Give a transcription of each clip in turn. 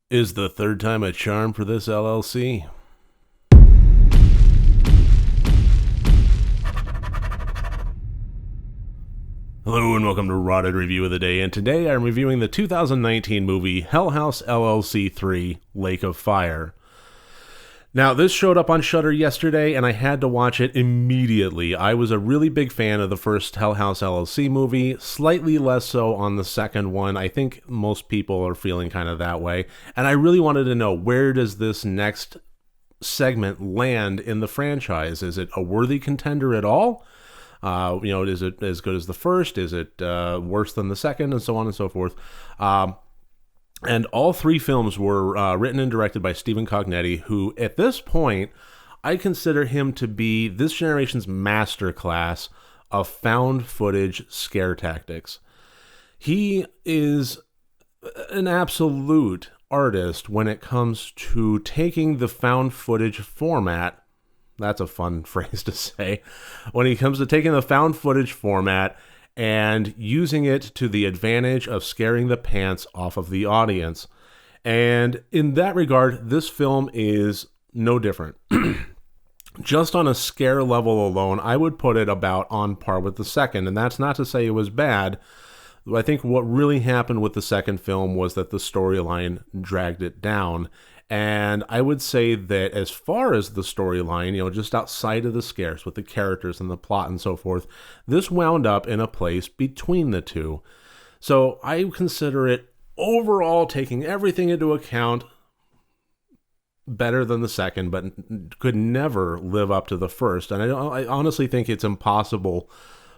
Is the third time a charm for this LLC? Hello and welcome to Rotted Review of the Day, and today I'm reviewing the 2019 movie Hell House LLC 3 Lake of Fire. Now, this showed up on Shudder yesterday, and I had to watch it immediately. I was a really big fan of the first Hell House LLC movie, slightly less so on the second one. I think most people are feeling kind of that way. And I really wanted to know, where does this next segment land in the franchise? Is it a worthy contender at all? Is it as good as the first? Is it worse than the second? And so on and so forth. And all three films were written and directed by Stephen Cognetti, who, at this point, I consider him to be this generation's masterclass of found footage scare tactics. He is an absolute artist when it comes to taking the found footage format. That's a fun phrase to say. When it comes to taking the found footage format and using it to the advantage of scaring the pants off of the audience. And in that regard, this film is no different. Just on a scare level alone, I would put it about on par with the second. And that's not to say it was bad. I think what really happened with the second film was that the storyline dragged it down. And I would say that as far as the storyline, just outside of the scares with the characters and the plot and so forth, this wound up in a place between the two. So I consider it overall, taking everything into account, better than the second, but could never live up to the first. And I honestly think it's impossible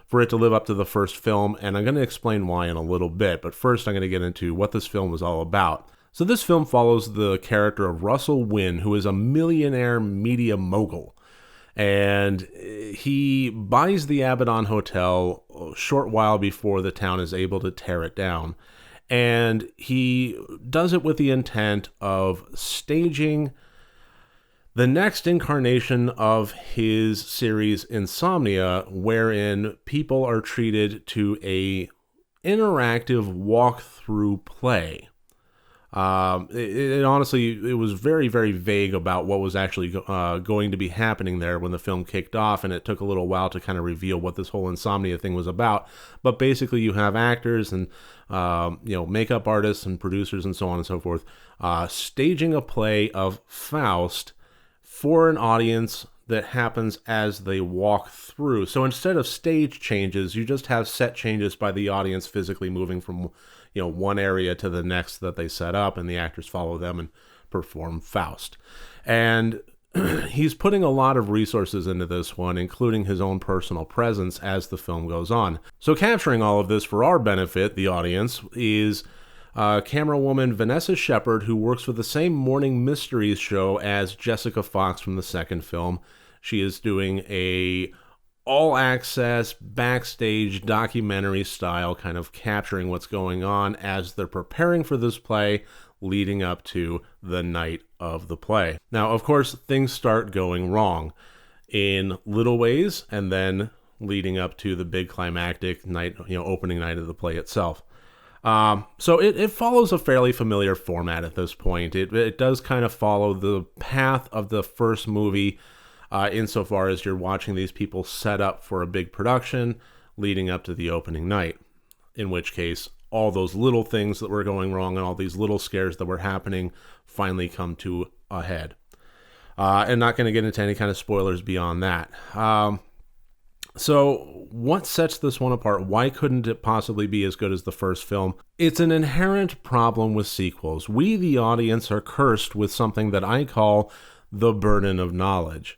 for it to live up to the first film, and I'm going to explain why in a little bit. But first, I'm going to get into what this film was all about. So this film follows the character of Russell Wynn, who is a millionaire media mogul. And he buys the Abaddon Hotel a short while before the town is able to tear it down. And he does it with the intent of staging the next incarnation of his series Insomnia, wherein people are treated to a interactive walkthrough play. It was very, very vague about what was actually going to be happening there when the film kicked off, and it took a little while to kind of reveal what this whole Insomnia thing was about. But basically, you have actors and makeup artists and producers and so on and so forth staging a play of Faust for an audience that happens as they walk through. So instead of stage changes, you just have set changes by the audience physically moving from one area to the next that they set up, and the actors follow them and perform Faust. And he's putting a lot of resources into this one, including his own personal presence as the film goes on. So capturing all of this for our benefit, the audience, is camera woman Vanessa Shepard, who works for the same morning mysteries show as Jessica Fox from the second film. She is doing a all-access, backstage, documentary style, kind of capturing what's going on as they're preparing for this play leading up to the night of the play. Now, of course, things start going wrong in little ways, and then leading up to the big climactic night, opening night of the play itself. So it follows a fairly familiar format at this point. It does kind of follow the path of the first movie, insofar as you're watching these people set up for a big production leading up to the opening night, in which case all those little things that were going wrong and all these little scares that were happening finally come to a head. And not going to get into any kind of spoilers beyond that. So what sets this one apart? Why couldn't it possibly be as good as the first film? It's an inherent problem with sequels. We, the audience, are cursed with something that I call the burden of knowledge.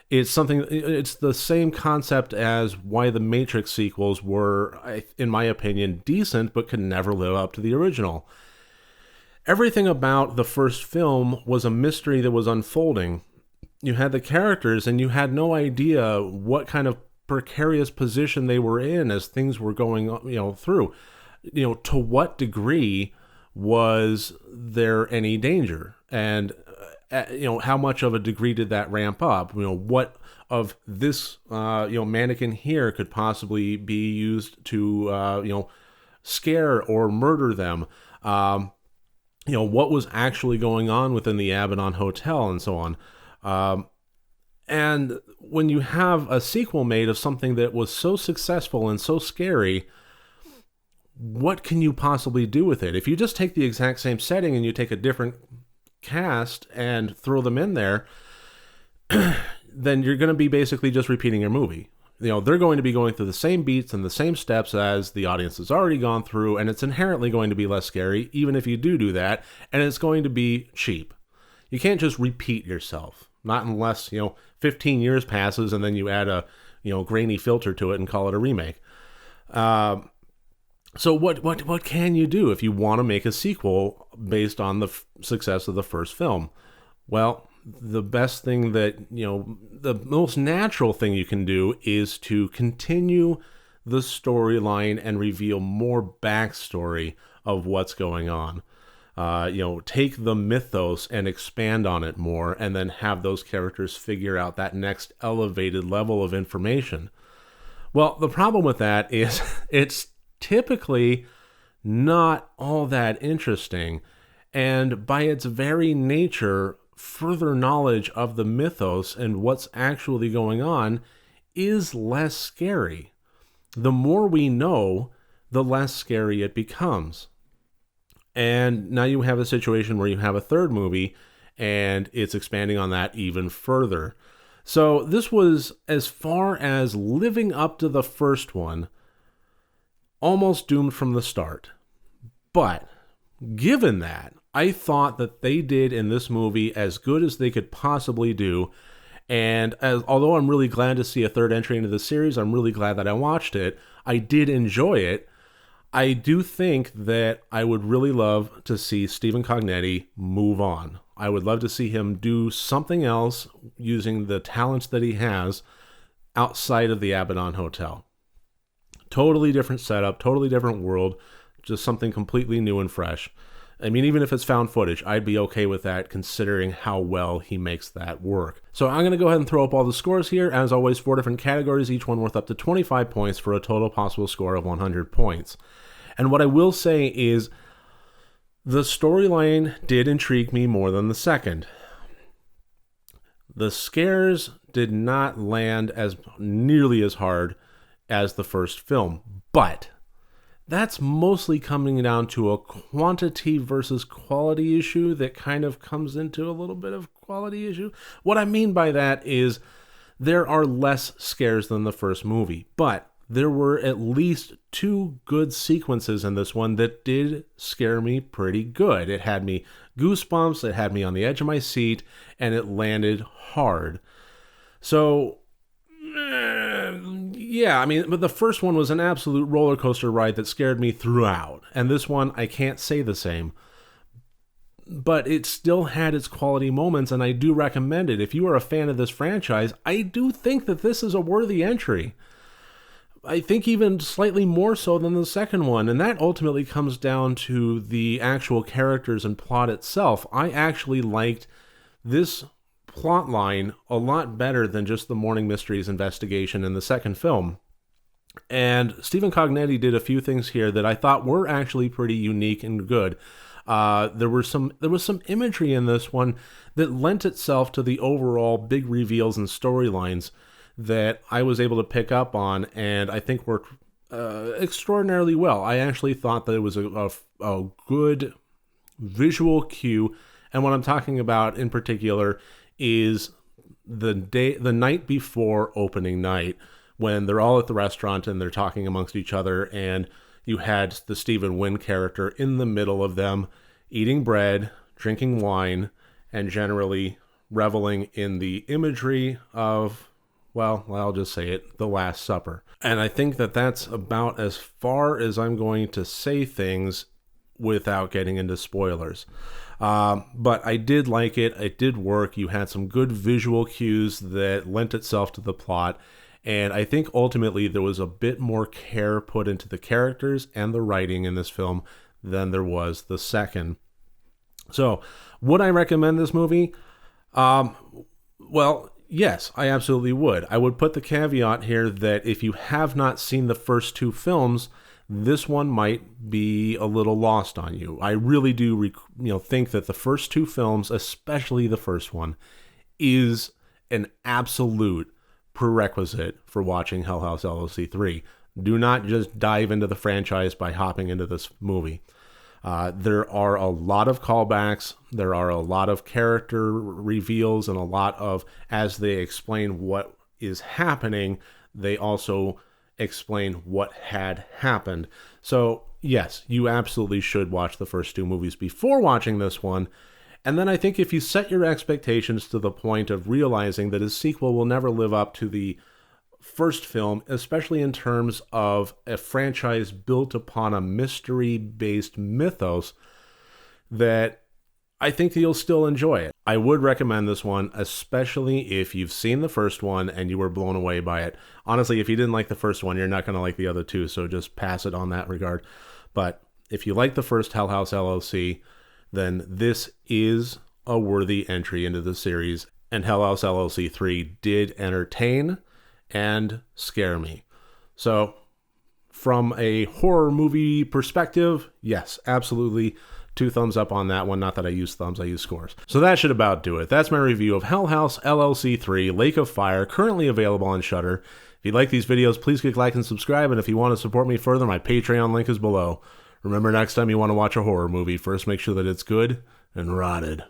It's the same concept as why the Matrix sequels were, in my opinion, decent, but could never live up to the original. Everything about the first film was a mystery that was unfolding. You had the characters, and you had no idea what kind of precarious position they were in as things were going, through. To what degree was there any danger? And how much of a degree did that ramp up? What of this, mannequin here could possibly be used to, scare or murder them? what was actually going on within the Abaddon Hotel and so on. And when you have a sequel made of something that was so successful and so scary, what can you possibly do with it? If you just take the exact same setting and you take a different cast and throw them in there, then you're going to be basically just repeating your movie. They're going to be going through the same beats and the same steps as the audience has already gone through, and it's inherently going to be less scary, even if you do that, and it's going to be cheap. You can't just repeat yourself, not unless, 15 years passes and then you add a, grainy filter to it and call it a remake. So what can you do if you want to make a sequel based on the success of the first film? Well, the best thing that, the most natural thing you can do is to continue the storyline and reveal more backstory of what's going on. Take the mythos and expand on it more, and then have those characters figure out that next elevated level of information. Well, the problem with that is it's typically not all that interesting, and by its very nature, further knowledge of the mythos and what's actually going on is less scary. The more we know, the less scary it becomes. And now you have a situation where you have a third movie and it's expanding on that even further. So this was, as far as living up to the first one, almost doomed from the start. But given that, I thought that they did in this movie as good as they could possibly do. And although I'm really glad to see a third entry into the series, I'm really glad that I watched it. I did enjoy it. I do think that I would really love to see Stephen Cognetti move on. I would love to see him do something else using the talents that he has outside of the Abaddon Hotel. Totally different setup, totally different world, just something completely new and fresh. I mean, even if it's found footage, I'd be okay with that considering how well he makes that work. So I'm going to go ahead and throw up all the scores here. As always, 4 different categories, each one worth up to 25 points for a total possible score of 100 points. And what I will say is the storyline did intrigue me more than the second. The scares did not land as nearly as hard as the first film, but that's mostly coming down to a quantity versus quality issue that kind of comes into a little bit of quality issue. What I mean by that is there are less scares than the first movie, but there were at least 2 good sequences in this one that did scare me pretty good. It had me goosebumps, it had me on the edge of my seat, and it landed hard. So yeah, I mean, but the first one was an absolute roller coaster ride that scared me throughout. And this one, I can't say the same. But it still had its quality moments, and I do recommend it. If you are a fan of this franchise, I do think that this is a worthy entry. I think even slightly more so than the second one. And that ultimately comes down to the actual characters and plot itself. I actually liked this plot line a lot better than just the Morning Mysteries investigation in the second film. And Stephen Cognetti did a few things here that I thought were actually pretty unique and good. There was some imagery in this one that lent itself to the overall big reveals and storylines that I was able to pick up on, and I think worked extraordinarily well. I actually thought that it was a good visual cue, and what I'm talking about in particular is the night before opening night, when they're all at the restaurant and they're talking amongst each other, and you had the Stephen Wynn character in the middle of them, eating bread, drinking wine, and generally reveling in the imagery of, well, I'll just say it, the Last Supper. And I think that that's about as far as I'm going to say things without getting into spoilers. But I did like it. It did work. You had some good visual cues that lent itself to the plot. And I think ultimately there was a bit more care put into the characters and the writing in this film than there was the second. So, would I recommend this movie? Well, yes, I absolutely would. I would put the caveat here that if you have not seen the first 2 films, this one might be a little lost on you. I really do think that the first two films, especially the first one, is an absolute prerequisite for watching Hell House LLC 3. Do not just dive into the franchise by hopping into this movie. There are a lot of callbacks. There are a lot of character reveals, and a lot of, as they explain what is happening, they also explain what had happened. So yes, you absolutely should watch the first two movies before watching this one. And then I think if you set your expectations to the point of realizing that a sequel will never live up to the first film, especially in terms of a franchise built upon a mystery-based mythos, that I think that you'll still enjoy it. I would recommend this one, especially if you've seen the first one and you were blown away by it. Honestly, if you didn't like the first one, you're not going to like the other two, so just pass it on that regard. But if you like the first Hell House LLC, then this is a worthy entry into the series, and Hell House LLC 3 did entertain and scare me. So, from a horror movie perspective, yes, absolutely, 2 thumbs up on that one. Not that I use thumbs, I use scores. So that should about do it. That's my review of Hell House LLC 3, Lake of Fire, currently available on Shudder. If you like these videos, please click like and subscribe, and if you want to support me further, my Patreon link is below. Remember, next time you want to watch a horror movie, first make sure that it's good and rotted.